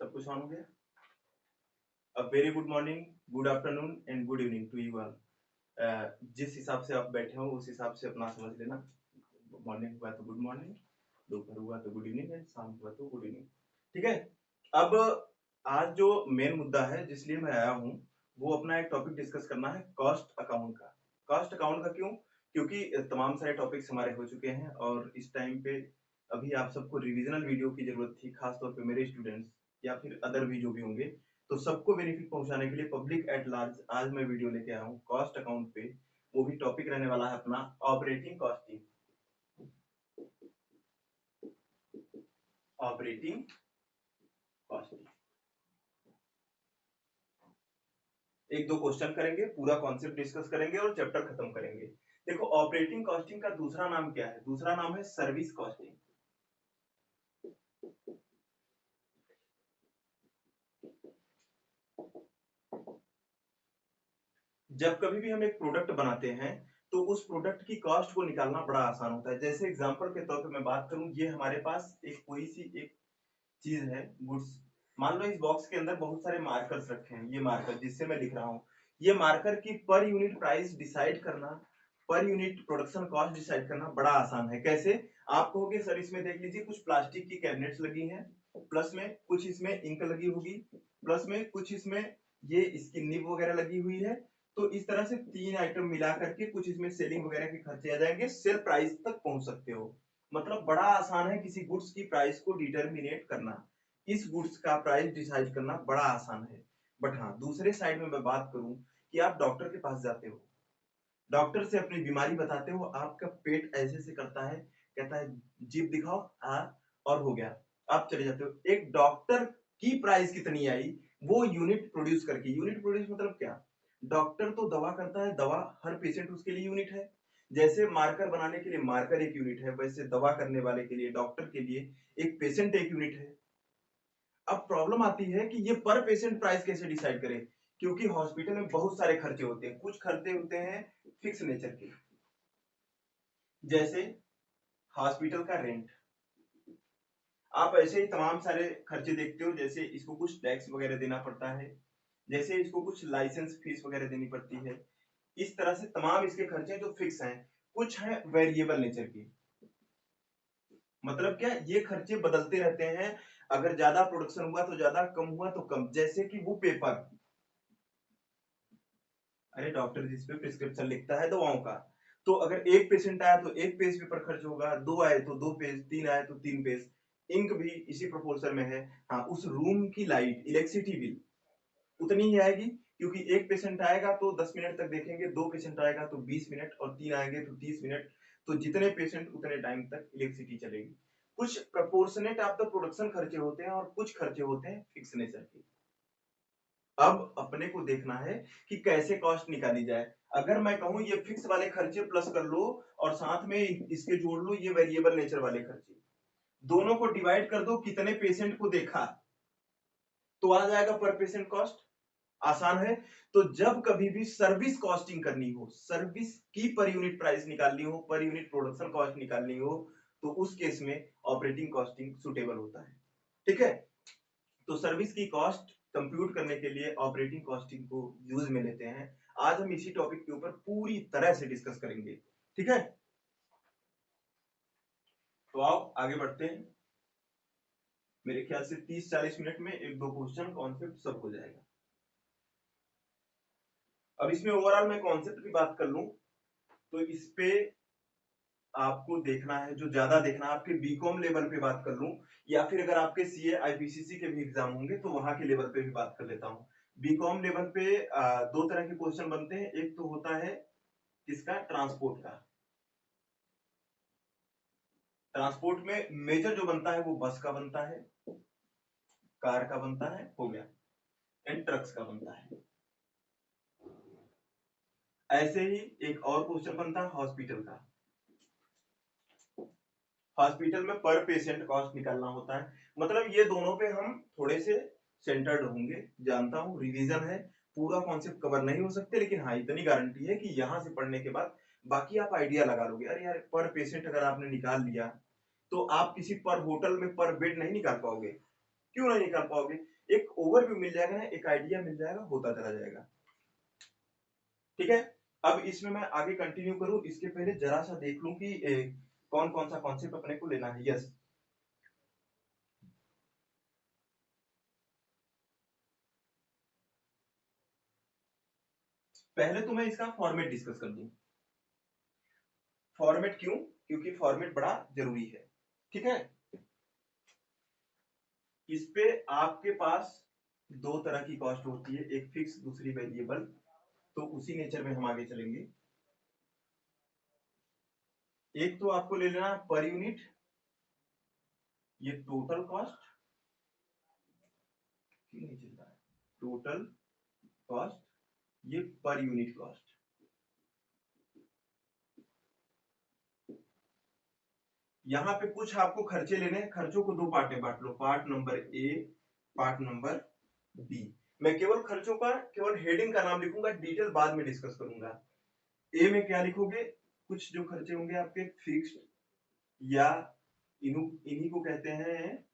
सब कुछ ऑन हो गया। A very good morning, good afternoon and good evening to you all. जिस हिसाब से आप बैठे हो उस हिसाब से अपना समझ लेना। मॉर्निंग हुआ तो गुड मॉर्निंग, दोपहर हुआ तो गुड इवनिंग एंड शाम हुआ तो गुड इवनिंग। ठीक है। अब आज जो मेन मुद्दा है जिसलिए मैं आया हूँ वो अपना एक टॉपिक डिस्कस करना है, कॉस्ट अकाउंट का। कॉस्ट अकाउंट का क्यों? क्योंकि तमाम सारे टॉपिक्स हमारे हो चुके हैं और इस टाइम पे अभी आप सबको रिविजनल वीडियो की जरूरत थी, खासतौर पे मेरे स्टूडेंट्स या फिर अदर भी जो भी होंगे, तो सबको बेनिफिट पहुंचाने के लिए पब्लिक एट लार्ज आज मैं वीडियो लेके आया हूँ कॉस्ट अकाउंट पे। वो भी टॉपिक रहने वाला है अपना ऑपरेटिंग कॉस्टिंग। ऑपरेटिंग कॉस्टिंग एक दो क्वेश्चन करेंगे, पूरा कॉन्सेप्ट डिस्कस करेंगे और चैप्टर खत्म करेंगे। देखो, ऑपरेटिंग कॉस्टिंग का दूसरा नाम क्या है? दूसरा नाम है सर्विस कॉस्टिंग। जब कभी भी हम एक प्रोडक्ट बनाते हैं तो उस प्रोडक्ट की कॉस्ट को निकालना बड़ा आसान होता है। जैसे एग्जांपल के तौर पे मैं बात करूं, ये हमारे पास एक कोई सी एक चीज है, गुड्स। मान लो इस बॉक्स के अंदर बहुत सारे मार्कर्स रखे हैं, ये मार्कर जिससे मैं लिख रहा हूँ, ये मार्कर की पर यूनिट प्राइस डिसाइड करना, per unit production cost decide करना बड़ा आसान है। कैसे? आप कहोगे सर इसमें देख लीजिए कुछ प्लास्टिक की कैबिनेट्स लगी हैं, प्लस में कुछ इसमें इंक लगी होगी, प्लस में कुछ इसमें ये इसकी निब वगैरह लगी हुई है। तो इस तरह से तीन आइटम मिला करके कुछ इसमें सेलिंग वगैरह के खर्चे आ जाएंगे, सेल प्राइस तक पहुंच सकते हो। मतलब बड़ा आसान है किसी गुड्स की प्राइस को डिटरमिनेट करना, इस गुड्स का प्राइस डिसाइड करना बड़ा आसान है। बट हाँ, दूसरे साइड में मैं बात करूं कि आप डॉक्टर के पास जाते हो, डॉक्टर से अपनी बीमारी बताते हो, आपका पेट ऐसे से करता है, कहता है जीभ दिखाओ, हाँ, और हो गया, आप चले जाते हो। एक डॉक्टर की प्राइस कितनी आई वो यूनिट प्रोड्यूस करके। यूनिट प्रोड्यूस मतलब क्या? डॉक्टर तो दवा करता है, दवा हर पेशेंट उसके लिए यूनिट है। जैसे मार्कर बनाने के लिए मार्कर एक यूनिट है, वैसे दवा करने वाले के लिए, डॉक्टर के लिए एक पेशेंट एक यूनिट है। अब प्रॉब्लम आती है कि ये पर पेशेंट प्राइस कैसे डिसाइड करें, क्योंकि हॉस्पिटल में बहुत सारे खर्चे होते हैं। कुछ खर्चे होते हैं फिक्स नेचर के, जैसे हॉस्पिटल का रेंट। आप ऐसे ही तमाम सारे खर्चे देखते हो, जैसे इसको कुछ टैक्स वगैरह देना पड़ता है, जैसे इसको कुछ लाइसेंस फीस वगैरह देनी पड़ती है। इस तरह से तमाम इसके खर्चे जो फिक्स हैं, कुछ हैं वेरिएबल नेचर के। मतलब क्या? ये खर्चे बदलते रहते हैं, अगर ज्यादा प्रोडक्शन हुआ तो ज्यादा, कम हुआ तो कम। जैसे कि वो पेपर, अरे डॉक्टर जिस पे प्रिस्क्रिप्शन लिखता है दवाओं का, तो अगर एक पेशेंट आया तो एक पेज पेपर खर्च होगा, दो आए तो दो पेज, तीन आए तो तीन पेज। इंक भी इसी प्रोपोर्शन में है। हाँ, उस रूम की लाइट, इलेक्ट्रिसिटी बिल उतनी ही आएगी, क्योंकि एक पेशेंट आएगा तो 10 मिनट तक देखेंगे, दो पेशेंट आएगा तो 20 मिनट, और तीन आएंगे तो 30 मिनट। तो जितने पेशेंट उतने टाइम तक इलेक्ट्रिसिटी चलेगी। कुछ प्रपोर्शनेट ऑफ द प्रोडक्शन खर्चे होते हैं और कुछ खर्चे होते हैं फिक्स नेचर के। अब अपने को देखना है कि कैसे कॉस्ट निकाली जाए। अगर मैं कहूं ये फिक्स वाले खर्चे प्लस कर लो और साथ में इसके जोड़ लो ये वेरिएबल नेचर वाले खर्चे, दोनों को डिवाइड कर दो, कितने पेशेंट को देखा, तो आ जाएगा पर पेशेंट कॉस्ट। आसान है। तो जब कभी भी सर्विस कॉस्टिंग करनी हो, सर्विस की पर यूनिट प्राइस निकालनी हो, पर यूनिट प्रोडक्शन कॉस्ट निकालनी हो, तो उस केस में ऑपरेटिंग कॉस्टिंग सुटेबल होता है। ठीक है। तो सर्विस की कॉस्ट कंप्यूट करने के लिए ऑपरेटिंग कॉस्टिंग को यूज में लेते हैं। आज हम इसी टॉपिक के ऊपर पूरी तरह से डिस्कस करेंगे। ठीक है, तो आओ आगे बढ़ते हैं। मेरे ख्याल से 30-40 मिनट में एक दो क्वेश्चन कॉन्सेप्ट सब हो जाएगा। अब इसमें ओवरऑल मैं कॉन्सेप्ट की बात कर लूं तो इस पे आपको देखना है, जो ज्यादा देखना है, आपके बीकॉम लेवल पे बात कर लूं या फिर अगर आपके सीए आईपीसीसी के भी एग्जाम होंगे तो वहां के लेवल पे भी बात कर लेता हूं। बीकॉम लेवल पे दो तरह के क्वेश्चन बनते हैं। एक तो होता है किसका? ट्रांसपोर्ट का। ट्रांसपोर्ट में मेजर जो बनता है वो बस का बनता है, कार का बनता है, हो गया, एंड ट्रक्स का बनता है। ऐसे ही एक और क्वेश्चन बनता है हॉस्पिटल का। हॉस्पिटल में पर पेशेंट कॉस्ट निकालना होता है। मतलब ये दोनों पे हम थोड़े से सेंटर्ड होंगे, जानता हूं रिवीजन है, पूरा कॉन्सेप्ट कवर नहीं हो सकते, लेकिन हाँ इतनी गारंटी है कि यहां से पढ़ने के बाद बाकी आप आइडिया लगा लोगे। अरे यार, पर पेशेंट अगर आपने निकाल लिया तो आप किसी पर होटल में पर बेड नहीं निकाल पाओगे। क्यों नहीं निकाल पाओगे? एक ओवरव्यू मिल जाएगा ना, एक आइडिया मिल जाएगा, होता चला जाएगा। ठीक है, अब इसमें मैं आगे कंटिन्यू करूं इसके पहले जरा सा देख लूं कि कौन कौन सा कॉन्सेप्ट अपने को लेना है। यस, पहले तो मैं इसका फॉर्मेट डिस्कस कर दूं। फॉर्मेट क्यों? क्योंकि फॉर्मेट बड़ा जरूरी है। ठीक है, इस पे आपके पास दो तरह की कॉस्ट होती है, एक फिक्स, दूसरी वेरिएबल। तो उसी नेचर में हम आगे चलेंगे। एक तो आपको ले लेना पर यूनिट, ये टोटल कॉस्ट। क्यों नहीं चल रहा है? टोटल कॉस्ट, ये पर यूनिट कॉस्ट। यहाँ पे कुछ आपको खर्चे लेने हैं, खर्चों को दो पार्ट में बांट लो, part number A, part number B. मैं केवल खर्चों का केवल हेडिंग का नाम लिखूंगा, डिटेल बाद में डिस्कस करूंगा। ए में क्या लिखोगे? कुछ जो खर्चे होंगे आपके फिक्स्ड, या इन्हीं को कहते हैं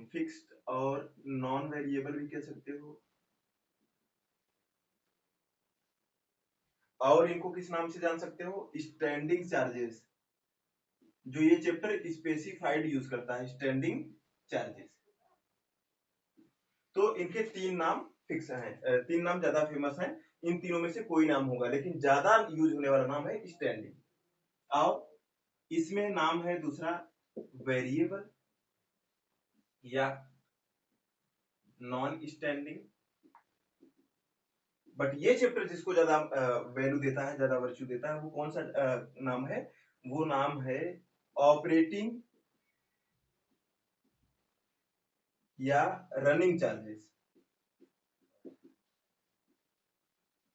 फिक्स्ड, और नॉन वेरिएबल भी कह सकते हो, और इनको किस नाम से जान सकते हो? Standing charges. जो ये चैप्टर स्पेसिफाइड यूज करता है, स्टैंडिंग चार्जेस। तो इनके तीन नाम फिक्स हैं, तीन नाम ज्यादा फेमस हैं। इन तीनों में से कोई नाम होगा, लेकिन ज्यादा यूज होने वाला नाम है स्टैंडिंग। और इसमें नाम है दूसरा वेरिएबल या नॉन स्टैंडिंग। बट ये चैप्टर जिसको ज्यादा वैल्यू देता है, ज्यादा वर्च्यू देता है, वो कौन सा नाम है? वो नाम है ऑपरेटिंग या रनिंग चार्जेस।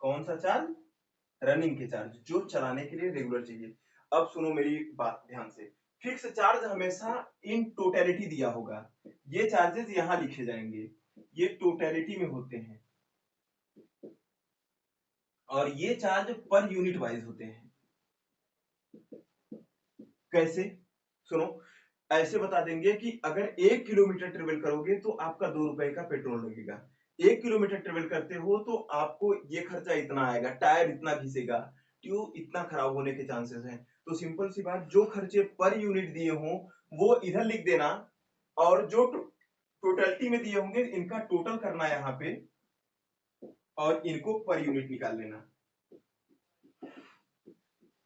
कौन सा चार्ज? रनिंग के चार्ज, जो चलाने के लिए रेगुलर चाहिए। अब सुनो मेरी बात ध्यान से। फिक्स चार्ज हमेशा इन टोटलिटी दिया होगा, ये चार्जेस यहां लिखे जाएंगे, ये टोटलिटी में होते हैं, और ये चार्ज पर यूनिट वाइज होते हैं। कैसे? सुनो, ऐसे बता देंगे कि अगर 1 किलोमीटर ट्रेवल करोगे तो आपका 2 रुपए का पेट्रोल लगेगा। 1 किलोमीटर ट्रेवल करते हो तो आपको ये खर्चा इतना आएगा, टायर इतना घिसेगा, ट्यूब इतना खराब होने के चांसेस हैं। तो सिंपल सी बात, जो खर्चे पर यूनिट दिए हों वो इधर लिख देना, और जो टोटलिटी में दिए होंगे इनका टोटल करना यहाँ पे, और इनको पर यूनिट निकाल लेना।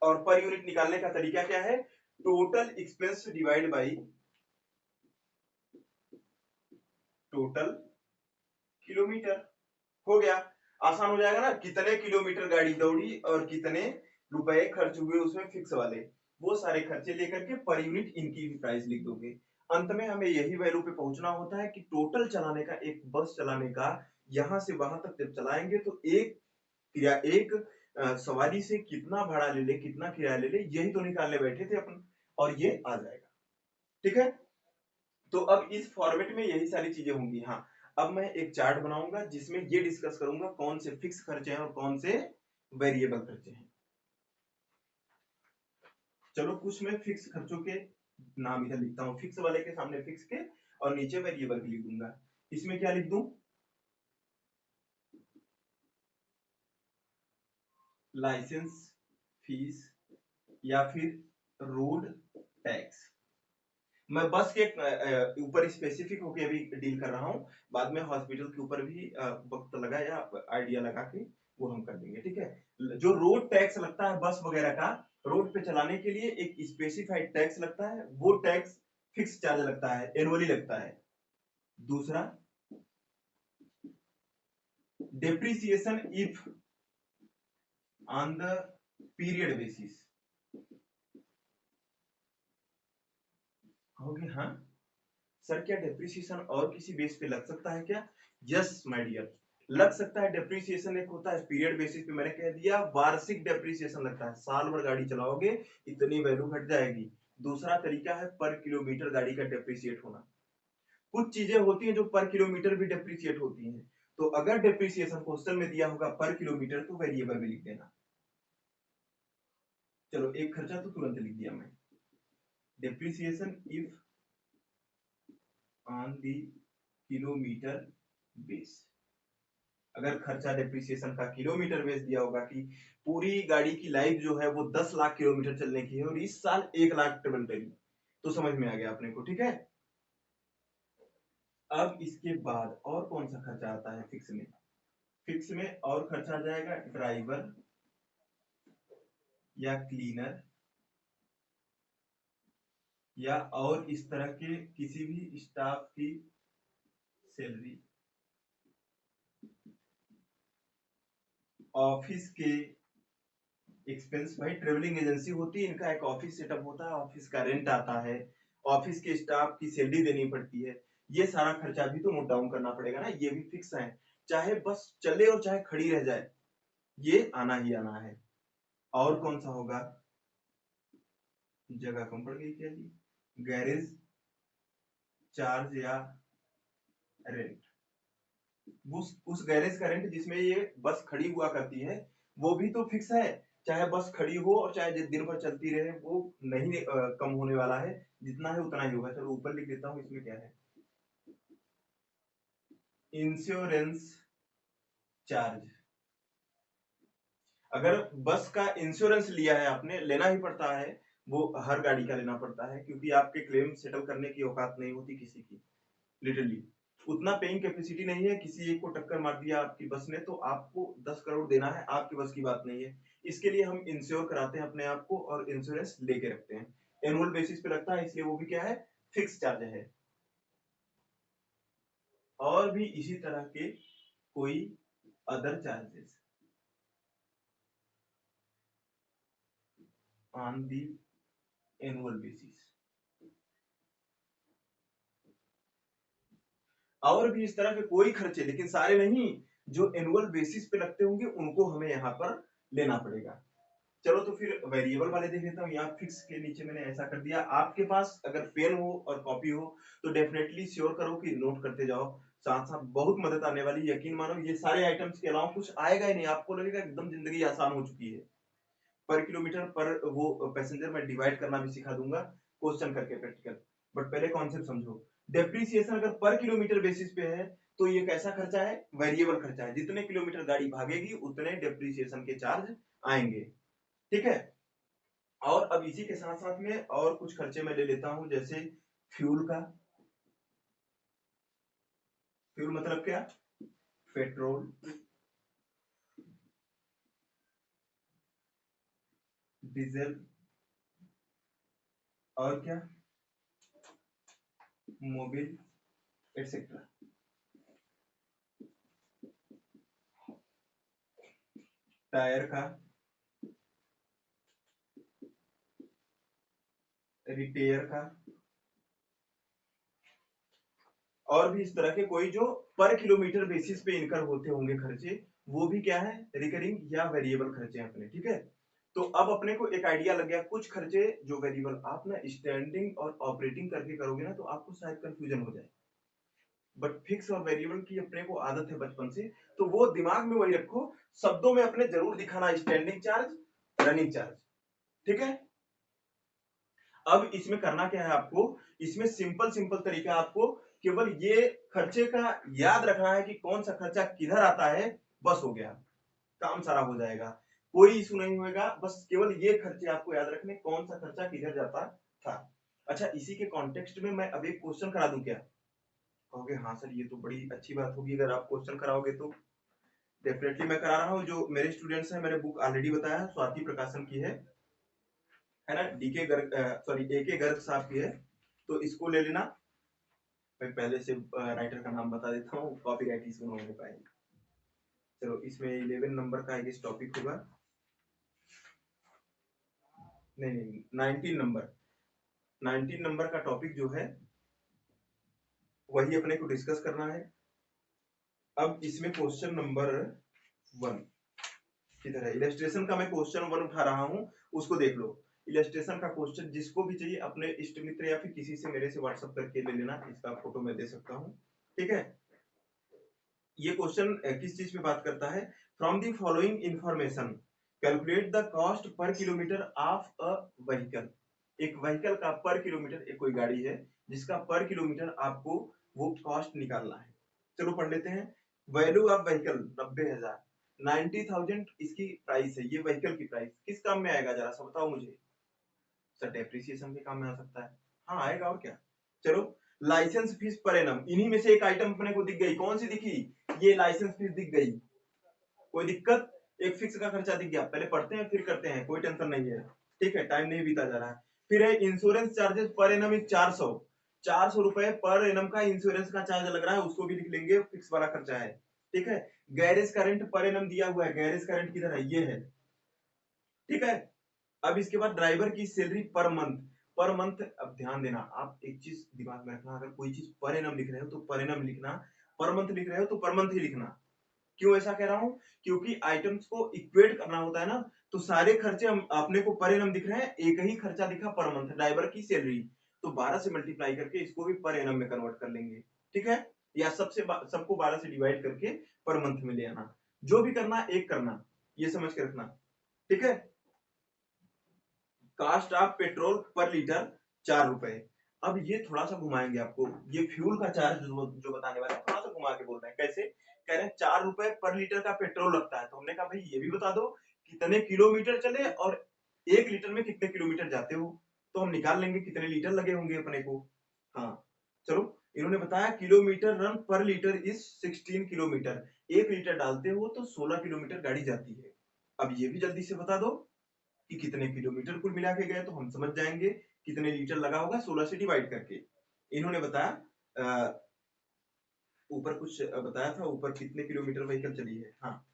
और पर यूनिट निकालने का तरीका क्या है? Total expense divide by total kilometre. हो गया, आसान हो जाएगा ना। कितने किलोमीटर गाड़ी दौड़ी और कितने रुपए खर्च हुए उसमें फिक्स वाले, वो सारे खर्चे लेकर के पर यूनिट इनकी भी प्राइस लिख दोगे। अंत में हमें यही वैल्यू पे पहुंचना होता है कि टोटल चलाने का, एक बस चलाने का, यहां से वहां तक जब चलाएंगे तो एक या एक सवारी से कितना भाड़ा ले ले, कितना किराया ले ले, यही तो निकालने बैठे थे अपन, और ये आ जाएगा। ठीक है, तो अब इस फॉर्मेट में यही सारी चीजें होंगी। हाँ, अब मैं एक चार्ट बनाऊंगा जिसमें ये डिस्कस करूंगा कौन से फिक्स खर्चे हैं और कौन से वेरिएबल खर्चे हैं। चलो, कुछ मैं फिक्स खर्चों के नाम इधर लिखता हूं, फिक्स वाले के सामने फिक्स के और नीचे वेरिएबल भी लिख दूंगा। इसमें क्या लिख दूं? लाइसेंस फीस, या फिर रोड टैक्स। मैं बस के ऊपर स्पेसिफिक होके अभी डील कर रहा हूं, बाद में हॉस्पिटल के ऊपर भी वक्त लगा या आइडिया लगा के वो हम कर देंगे। ठीक है, जो रोड टैक्स लगता है बस वगैरह का, रोड पे चलाने के लिए एक स्पेसिफाइड टैक्स लगता है, वो टैक्स फिक्स चार्ज लगता है, एनुअली लगता है। दूसरा, depreciation if on the period basis. कहोगे हाँ सर, क्या डेप्रिसिएशन और किसी बेस पे लग सकता है क्या? यस माय डियर, लग सकता है। डेप्रिसिएशन एक होता है पीरियड बेसिस पे, मैंने कह दिया वार्षिक डेप्रिसिएशन लगता है, साल भर गाड़ी चलाओगे इतनी वैल्यू घट जाएगी। दूसरा तरीका है पर किलोमीटर गाड़ी का डेप्रिसिएट होना। कुछ चीजें होती हैं जो पर किलोमीटर भी डेप्रिसिएट होती हैं। तो अगर डेप्रिसिएशन क्वेश्चन में दिया होगा पर किलोमीटर तो वेरिएबल में लिख देना। चलो, एक खर्चा तो तुरंत लिख दिया मैं, depreciation if on the kilometre base. अगर खर्चा डेप्रिसिएशन का किलोमीटर बेस दिया होगा कि पूरी गाड़ी की लाइफ जो है वो 10 लाख किलोमीटर चलने की है और इस साल 1 लाख ट्रेवल करी, तो समझ में आ गया अपने को, ठीक है। अब इसके बाद और कौन सा खर्चा आता है फिक्स में? फिक्स में और खर्चा आ जाएगा ड्राइवर या क्लीनर या और इस तरह के किसी भी स्टाफ की सैलरी, ऑफिस के एक्सपेंस। भाई ट्रेवलिंग एजेंसी होती है, इनका एक ऑफिस सेटअप होता है, ऑफिस का रेंट आता है, ऑफिस के स्टाफ की सैलरी देनी पड़ती है, ये सारा खर्चा भी तो नोट डाउन करना पड़ेगा ना, ये भी फिक्स है। चाहे बस चले और चाहे खड़ी रह जाए, ये आना ही आना है। और कौन सा होगा? जगह कम पड़ गई क्या जी? गैरेज चार्ज या रेंट। उस गैरेज का रेंट जिसमें ये बस खड़ी हुआ करती है, वो भी तो फिक्स है। चाहे बस खड़ी हो और चाहे दिन भर चलती रहे, वो नहीं कम होने वाला है, जितना है उतना ही होगा। चलो ऊपर लिख देता हूँ, इसमें क्या है, इंश्योरेंस चार्ज। अगर बस का इंश्योरेंस लिया है आपने, लेना ही पड़ता है, वो हर गाड़ी का लेना पड़ता है, क्योंकि आपके क्लेम सेटल करने की औकात नहीं होती किसी की, लिटरली उतना पेइंग कैपेसिटी नहीं है। किसी एक को टक्कर मार दिया आपकी बस ने तो आपको 10 करोड़ देना है, आपकी बस की बात नहीं है। इसके लिए हम इंश्योर कराते हैं अपने आप को और इंश्योरेंस लेके रखते हैं, एनुअल बेसिस पे लगता है, इसलिए वो भी क्या है, फिक्स चार्ज है। और भी इसी तरह के कोई other charges on the annual basis, और भी इस तरह के कोई खर्चे, लेकिन सारे नहीं, जो एनुअल बेसिस पे लगते होंगे उनको हमें यहाँ पर लेना पड़ेगा। चलो तो फिर वेरिएबल वाले देख लेता हूँ। यहाँ फिक्स के नीचे मैंने ऐसा कर दिया। आपके पास अगर पेन हो और कॉपी हो तो डेफिनेटली श्योर करो कि नोट करते जाओ, साथ साथ बहुत मदद आने वाली। यकीन मानो ये सारे आइटम्स के अलावा कुछ आएगा ही नहीं, आपको लगेगा एकदम जिंदगी आसान हो चुकी है। पर किलोमीटर पर वो पैसेंजर मैं डिवाइड करना भी सिखा दूंगा क्वेश्चन करके प्रैक्टिकल। बट पहले कॉन्सेप्ट समझो। डेप्रिसिएशन अगर पर किलोमीटर बेसिस पे है तो ये कैसा खर्चा है? वेरिएबल खर्चा है। जितने किलोमीटर गाड़ी भागेगी उतने डेप्रिसिएशन के चार्ज आएंगे, ठीक है। और अब इसी के साथ साथ में और कुछ खर्चे मैं ले लेता हूं, जैसे फ्यूल का। फ्यूल मतलब क्या? पेट्रोल, डीजल, और क्या, मोबिल, एटसेट्रा। टायर का, रिपेयर का, और भी इस तरह के कोई जो पर किलोमीटर बेसिस पे इनकर होते होंगे खर्चे, वो भी क्या है, रिकरिंग या वेरिएबल खर्चे अपने, ठीक है। तो अब अपने को एक आइडिया लग गया, कुछ खर्चे जो वेरिएबल आप ना स्टैंडिंग और ऑपरेटिंग करके करोगे ना तो आपको शायद कंफ्यूजन हो जाए, बट फिक्स और वेरिएबल की अपने को आदत है बचपन से, तो वो दिमाग में वही रखो, शब्दों में अपने जरूर दिखाना स्टैंडिंग चार्ज, रनिंग चार्ज, ठीक है। अब इसमें करना क्या है आपको, इसमें सिंपल सिंपल तरीका, आपको केवल ये खर्चे का याद रखना है कि कौन सा खर्चा किधर आता है, बस हो गया, काम सारा हो जाएगा, कोई इशू नहीं होगा। बस केवल ये खर्चे आपको याद रखने, कौन सा खर्चा किधर जाता था। अच्छा, इसी के कॉन्टेक्स्ट में मैं अब एक क्वेश्चन करा दूं क्या? कहोगे हाँ सर ये तो बड़ी अच्छी बात होगी अगर आप क्वेश्चन कराओगे तो। डेफिनेटली मैं करा रहा हूँ। जो मेरे स्टूडेंट्स हैं, मैंने बुक ऑलरेडी बताया, स्वाति प्रकाशन की है ना, डीके गर्ग, सॉरी एके गर्ग साहब की है, तो इसको ले लेना। मैं पहले से राइटर का नाम बता देता हूँ, कॉपी राइट इसको हो पाएगी। चलो इसमें 11 नंबर का एक टॉपिक होगा, नहीं नहीं 19 नंबर, 19 नंबर का टॉपिक जो है वही अपने को डिस्कस करना है। अब इसमें क्वेश्चन नंबर 1 किधर है? इलस्ट्रेशन का मैं क्वेश्चन 1 उठा रहा हूँ, उसको देख लो। इलस्ट्रेशन का क्वेश्चन जिसको भी चाहिए अपने इष्ट मित्र या फिर किसी से मेरे से व्हाट्सएप करके ले लेना, इसका फोटो मैं दे सकता हूँ, ठीक है। ये क्वेश्चन किस चीज पे बात करता है? From the following information calculate the cost per kilometre of a vehicle. एक व्हीकल का पर किलोमीटर, एक कोई गाड़ी है जिसका पर किलोमीटर आपको वो कॉस्ट निकालना है। चलो पढ़ लेते हैं। वैल्यू ऑफ व्हीकल 90,000, 90,000 इसकी प्राइस है, ये व्हीकल की प्राइस किस काम में आएगा जरा सा बताओ मुझे। सर डेप्रिसिएशन के काम में आ सकता है, हाँ आएगा और क्या। चलो लाइसेंस फीस पर एनम, इन्हीं में से एक आइटम अपने को दिख गई, कौन सी दिखी, ये लाइसेंस फीस दिख गई। कोई दिक्कत, एक फिक्स का खर्चा दिख गया, पहले पढ़ते हैं फिर करते हैं, कोई टेंशन नहीं है, ठीक है, टाइम नहीं बीता जा रहा है। फिर है इंश्योरेंस चार्जेस पर एनम इज 400, 400 रुपए पर एनम का इंश्योरेंस का चार्ज लग रहा है, उसको भी लिख लेंगे, फिक्स वाला खर्चा है, ठीक है। गैरेज का रेंट पर एनम दिया हुआ है, गैरेज का रेंट किधर है, ये है, ठीक है। अब इसके बाद ड्राइवर की salary per month, per month, अब ध्यान देना, आप एक चीज दिमाग में रखना, अगर कोई चीज पर एनम लिख रहे हो तो पर एनम लिखना, पर मंथ लिख रहे हो तो पर मंथ ही लिखना। क्यों ऐसा कह रहा हूं, क्योंकि आइटम्स को इक्वेट करना होता है ना, तो सारे खर्चे हम अपने को पर एनम दिख रहे हैं, एक ही खर्चा दिखा पर मंथ, ड्राइवर की सैलरी, तो 12 से मल्टीप्लाई करके इसको भी पर एनम में कन्वर्ट कर लेंगे, ठीक है। या सबको 12 से डिवाइड करके पर मंथ में ले आना, जो भी करना एक करना, ये समझ के रखना, ठीक है। कास्ट ऑफ पेट्रोल पर लीटर 4 रुपए। अब ये थोड़ा सा घुमाएंगे आपको, ये फ्यूल का चार्ज जो बताने वाला है, थोड़ा सा घुमा के बोल रहे हैं, कैसे कह रहे हैं 4 रुपए पर लीटर का पेट्रोल लगता है, तो हमने कहा भाई ये भी बता दो कितने किलोमीटर चले और 1 लीटर में कितने किलोमीटर जाते हो, तो हम निकाल लेंगे कितने लीटर लगे होंगे अपने को। हाँ चलो, इन्होंने बताया किलोमीटर रन पर लीटर इज 16 किलोमीटर, 1 लीटर डालते हो तो 16 किलोमीटर गाड़ी जाती है। अब ये भी जल्दी से बता दो कि कितने किलोमीटर कुल मिला के गए, तो हम समझ जाएंगे कितने लीटर लगा होगा 16 से डिवाइड करके। इन्होंने बताया ऊपर कुछ बताया था, ऊपर कितने किलोमीटर व्हीकल चली है, हाँ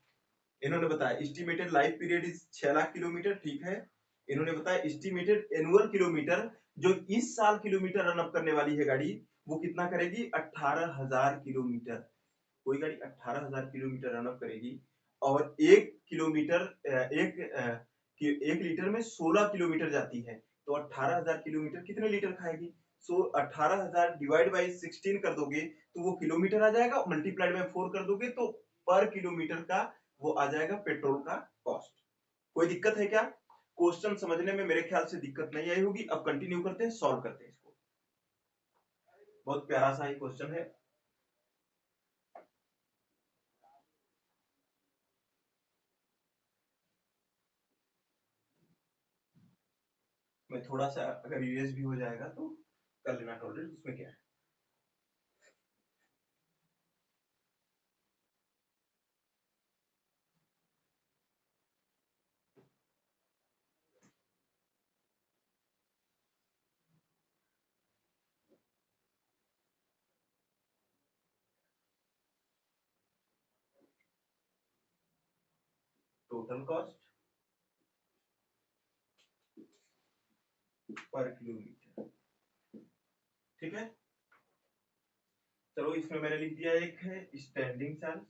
इन्होंने बताया estimated life period is 6 lakh kilometre, ठीक है। इन्होंने बताया एस्टिमेटेड एनुअल किलोमीटर, जो इस साल किलोमीटर रन अप करने वाली है गाड़ी, वो कितना करेगी, 18,000 किलोमीटर। कोई गाड़ी 18,000 किलोमीटर रन अप करेगी और 1 किलोमीटर एक लीटर में 16 किलोमीटर जाती है, तो 18,000 किलोमीटर कितने लीटर खाएगी, सो 18,000 डिवाइड बाई 16 कर दोगे तो वो किलोमीटर आ जाएगा, मल्टीप्लाइड बाई 4 कर दोगे तो पर किलोमीटर का वो आ जाएगा पेट्रोल का कॉस्ट। कोई दिक्कत है क्या, क्वेश्चन समझने में मेरे ख्याल से दिक्कत नहीं आई होगी। अब कंटिन्यू करते हैं, सॉल्व करते हैं इसको, बहुत प्यारा सा ही क्वेश्चन है। मैं थोड़ा सा अगर यूएस भी हो जाएगा तो कर लेना टॉलरेट, उसमें क्या है। टोटल कॉस्ट पर किलोमीटर, ठीक है। चलो इसमें मैंने लिख दिया, एक है स्टैंडिंग चार्ज,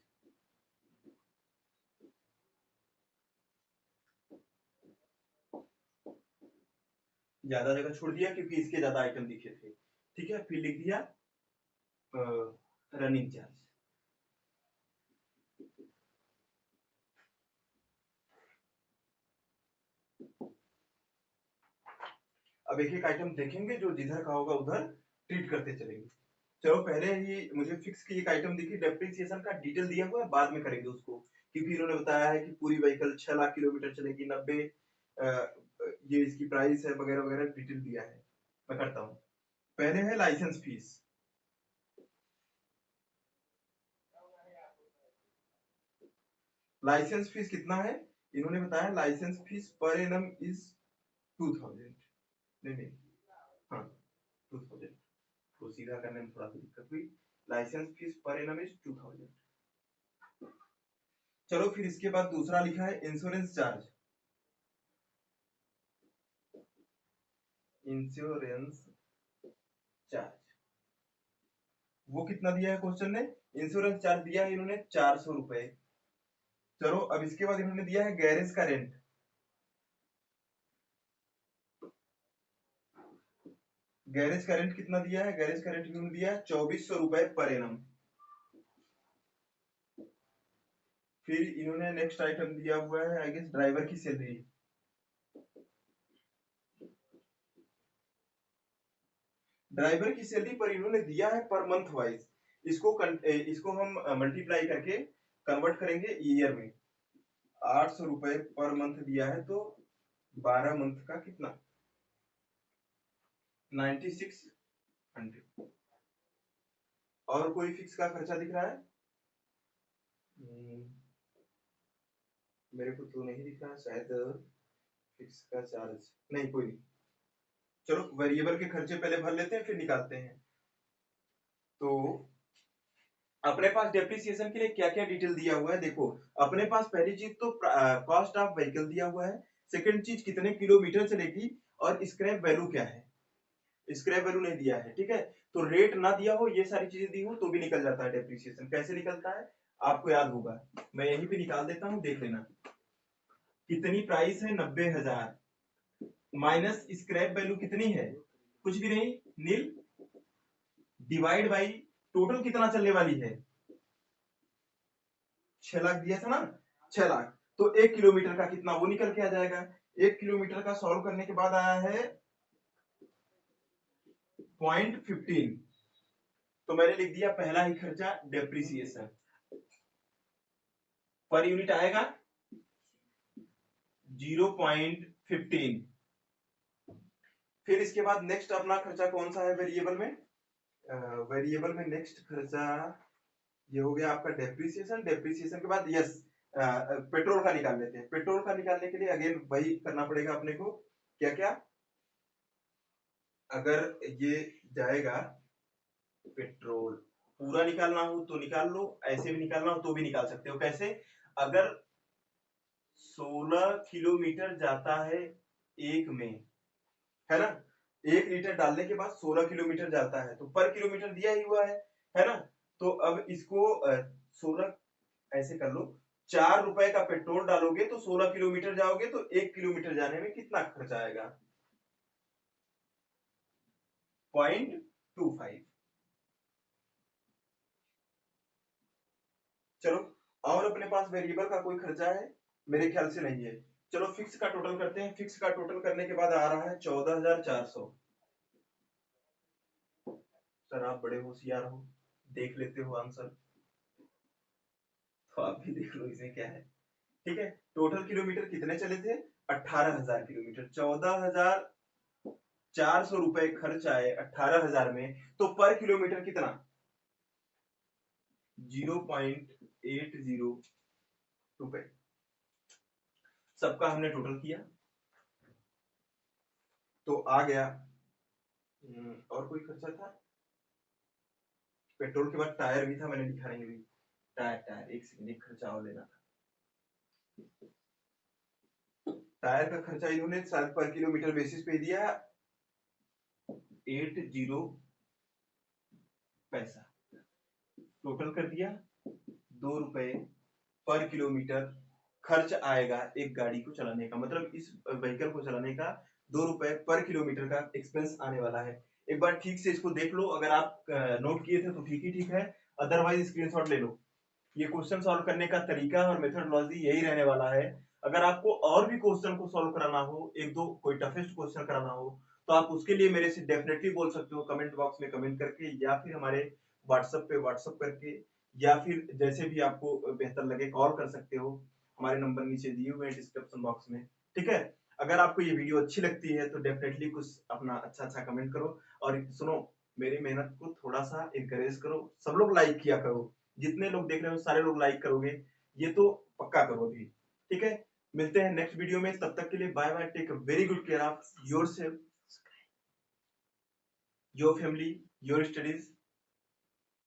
ज्यादा जगह छोड़ दिया क्योंकि इसके ज्यादा आइटम दिखे थे, ठीक है। फिर लिख दिया रनिंग चार्ज। अब एक एक आइटम देखेंगे, जो जिधर का होगा उधर ट्रीट करते चलेंगे। चलो पहले ही मुझे फिक्स की एक आइटम दिखी, डेप्रिसिएशन का डिटेल दिया हुआ है, बाद में करेंगे उसको, क्योंकि इन्होंने बताया है कि पूरी व्हीकल 6 लाख किलोमीटर चलेगी, 90 ये इसकी प्राइस है वगैरह वगैरह, डिटेल दिया है। मैं करता हूँ, पहले है लाइसेंस फीस। लाइसेंस फीस कितना है, इन्होंने बताया licence fee per annum is 2000, नहीं नहीं, हाँ 2000, तो सीधा करने में थोड़ा सा दिक्कत हुई। Licence fee per annum is 2000। चलो फिर इसके बाद दूसरा लिखा है इंश्योरेंस चार्ज, इंश्योरेंस चार्ज वो कितना दिया है क्वेश्चन ने, इंश्योरेंस चार्ज दिया है इन्होंने 400 रुपए। चलो अब इसके बाद इन्होंने दिया है गैरेज का रेंट, गैरेज का रेंट कितना दिया है, गैरेज का रेंट इन्होंने दिया है 2400 रुपए पर एनम। फिर इन्होंने नेक्स्ट आइटम दिया हुआ है आई गेस ड्राइवर की सैलरी, ड्राइवर की सैलरी पर इन्होंने दिया है पर मंथ वाइज, इसको हम मल्टीप्लाई करके कन्वर्ट करेंगे ईयर में। 800 रुपए पर मंथ दिया है, तो 12 मंथ का कितना, 9600। और कोई फिक्स का खर्चा दिख रहा है? मेरे को तो नहीं दिख रहा, शायद फिक्स का चार्ज नहीं, कोई नहीं। चलो वेरिएबल के खर्चे पहले भर लेते हैं, फिर निकालते हैं। तो अपने पास डेप्रिसिएशन के लिए क्या क्या डिटेल दिया हुआ है, देखो। अपने पास पहली चीज तो कॉस्ट ऑफ व्हीकल दिया हुआ है, सेकंड चीज कितने किलोमीटर चलेगी, और स्क्रैप वैल्यू क्या है। स्क्रैप वैल्यू नहीं दिया है, ठीक है। तो रेट ना दिया हो, ये सारी चीजें दी हो तो भी निकल जाता है डेप्रिसिएशन। कैसे निकलता है आपको याद होगा, मैं यहीं पे निकाल देता हूँ, देख लेना। कितनी प्राइस है, 90,000, माइनस स्क्रैप वैल्यू कितनी है, कुछ भी नहीं, नील, डिवाइड बाई टोटल कितना चलने वाली है, 6 लाख दिया था ना, 6 लाख। तो 1 किलोमीटर का कितना, वो निकल के आ जाएगा। 1 किलोमीटर का सॉल्व करने के बाद आया है 0.15। तो मैंने लिख दिया पहला ही खर्चा डेप्रिसिएशन, पर यूनिट आएगा 0.15। फिर इसके बाद नेक्स्ट अपना खर्चा कौन सा है वेरिएबल में, वेरिएबल में नेक्स्ट खर्चा ये हो गया आपका डेप्रिसिएशन। डेप्रिसिएशन के बाद यस, पेट्रोल का निकाल लेते हैं। पेट्रोल का निकालने के लिए अगेन वही करना पड़ेगा अपने को, क्या क्या, अगर ये जाएगा पेट्रोल, पूरा निकालना हो तो निकाल लो, ऐसे भी निकालना हो तो भी निकाल सकते हो। कैसे, अगर 16 किलोमीटर जाता है एक में, है ना, 1 लीटर डालने के बाद 16 किलोमीटर जाता है, तो पर किलोमीटर दिया ही हुआ है ना। तो अब इसको 16 ऐसे कर लो, 4 रुपए का पेट्रोल डालोगे तो 16 किलोमीटर जाओगे, तो 1 किलोमीटर जाने में कितना खर्चा आएगा, 0.25। चलो, और अपने पास वेरिएबल का कोई खर्चा है, मेरे ख्याल से नहीं है। चलो फिक्स का टोटल करते हैं। फिक्स का टोटल करने के बाद आ रहा है 14,400। सर आप बड़े होशियार हो, देख लेते हो आंसर, तो आप भी देख लो इसमें क्या है, ठीक है। टोटल किलोमीटर कितने चले थे, 18,000 किलोमीटर। 14,400 रुपए खर्च आए 18,000 में, तो पर किलोमीटर कितना, 0.80 रुपए। सबका हमने टोटल किया तो आ गया। और कोई खर्चा था, पेट्रोल के बाद टायर भी था, मैंने लिखा नहीं अभी। टायर टायर एक सेकंड, एक खर्चा और लेना था। टायर का खर्चा इन्होंने शायद पर किलोमीटर बेसिस पे दिया 80 पैसा, टोटल कर दिया 2 रुपए पर किलोमीटर खर्च आएगा एक गाड़ी को चलाने का, मतलब इस व्हीकल को चलाने का 2 रुपए पर किलोमीटर का एक्सपेंस आने वाला है। एक बार ठीक से इसको देख लो, अगर आप नोट किए थे तो ठीक ही ठीक है, अदरवाइज स्क्रीनशॉट ले लो। ये क्वेश्चन सॉल्व करने का तरीका और मेथडोलॉजी यही रहने वाला है। अगर आपको और भी क्वेश्चन को सॉल्व कराना हो, एक दो कोई टफेस्ट क्वेश्चन कराना हो, तो आप उसके लिए मेरे से डेफिनेटली बोल सकते हो कमेंट बॉक्स में कमेंट करके, या फिर हमारे व्हाट्सएप पे व्हाट्सएप करके, या फिर जैसे भी आपको बेहतर लगे कॉल कर सकते हो। हमारे नंबर नीचे दिए हुए हैं डिस्क्रिप्शन बॉक्स में, ठीक है। अगर आपको ये वीडियो अच्छी लगती है तो डेफिनेटली कुछ अपना अच्छा अच्छा कमेंट करो, और सुनो, मेरी मेहनत को थोड़ा सा इंकरेज करो, सब लोग लाइक किया करो, जितने लोग देख रहे हो सारे लोग लाइक करोगे, ये तो पक्का करो अभी, ठीक है। मिलते हैं नेक्स्ट वीडियो में, तब तक के लिए bye bye, take very good care of your self, your family, your studies.